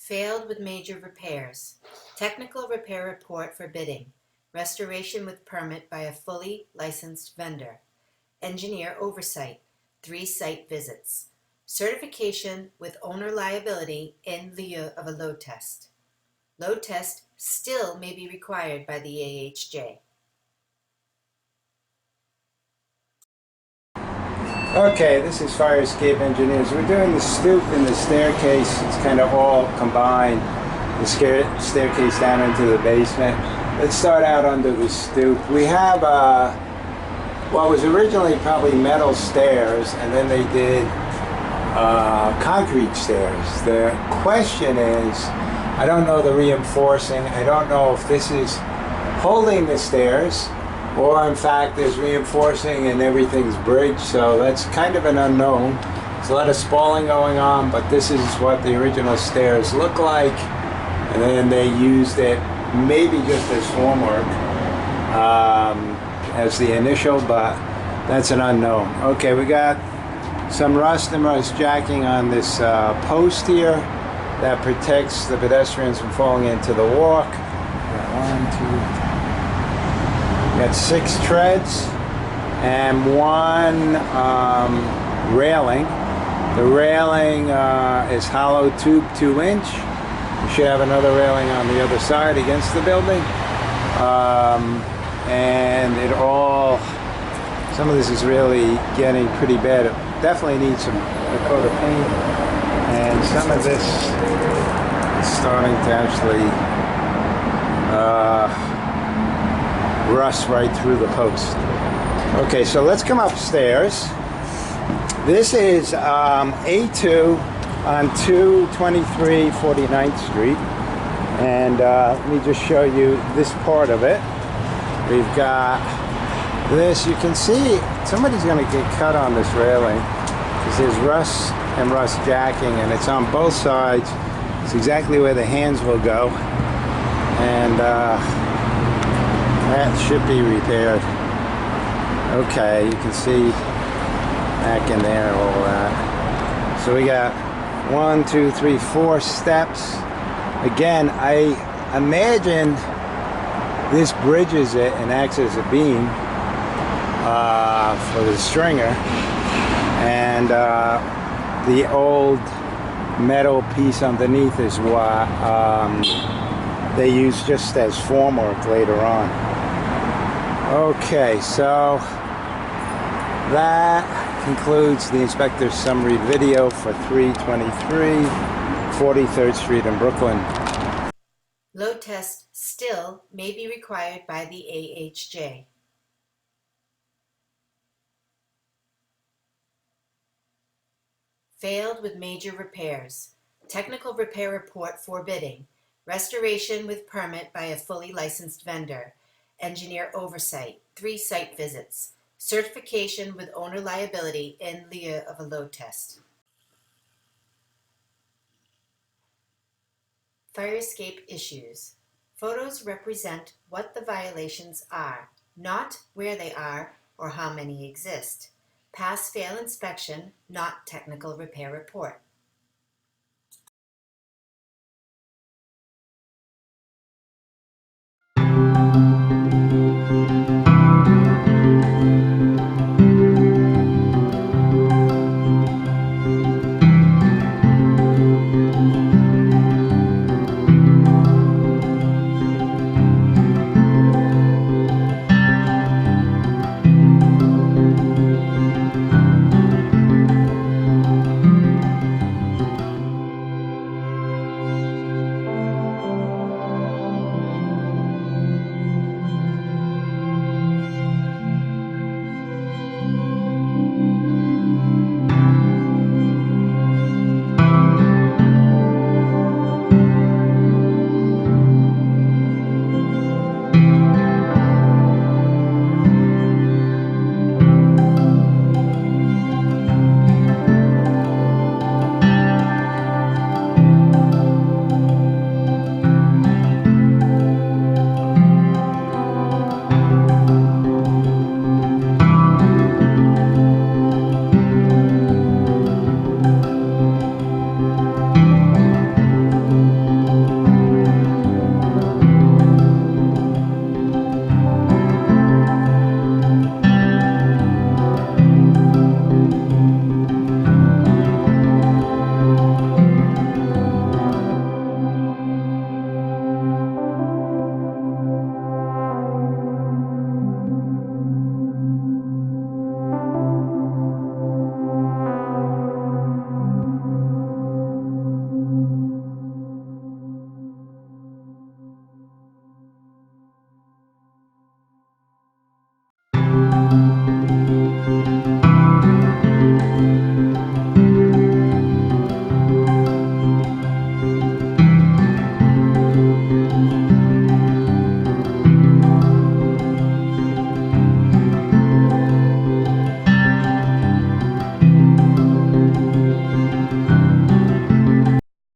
Failed with major repairs. Technical repair report for bidding. Restoration with permit by a fully licensed vendor. Engineer oversight. 3 site visits. Certification with owner liability in lieu of a load test. Load test still may be required by the AHJ. Okay, this is fire escape engineers. We're doing the stoop and the staircase. It's kind of all combined. The staircase down into the basement. Let's start out under the stoop. We have what was originally probably metal stairs, and then they did concrete stairs. The question is, I don't know the reinforcing. I don't know if this is holding the stairs, or in fact there's reinforcing and everything's bridged, so that's kind of an unknown. There's a lot of spalling going on, but this is what the original stairs look like, and then they used it maybe just as formwork as the initial, but that's an unknown. Okay, we got some rust and rust jacking on this post here that protects the pedestrians from falling into the walk. Got 6 treads and 1 railing. The railing is hollow tube 2-inch. You should have another railing on the other side against the building. And it all, some of this is really getting pretty bad. It definitely needs a coat of paint. And some of this is starting to actually rust right through the post. Okay, so let's come upstairs. This is A2 on 223 49th Street. And let me just show you this part of it. We've got this. You can see somebody's going to get cut on this railing because there's rust and rust jacking, and it's on both sides. It's exactly where the hands will go. And that should be repaired. Okay, you can see back in there all that. So we got 1, 2, 3, 4 steps. Again, I imagine this bridges it and acts as a beam for the stringer, and the old metal piece underneath is what they use just as formwork later on. Okay, so that concludes the inspector's summary video for 323 43rd Street in Brooklyn. Load test still may be required by the AHJ. Failed with major repairs. Technical repair report for bidding. Restoration with permit by a fully licensed vendor. Engineer oversight. 3 site visits. Certification with owner liability in lieu of a load test. Fire escape issues. Photos represent what the violations are, not where they are or how many exist. Pass-fail inspection, not technical repair report.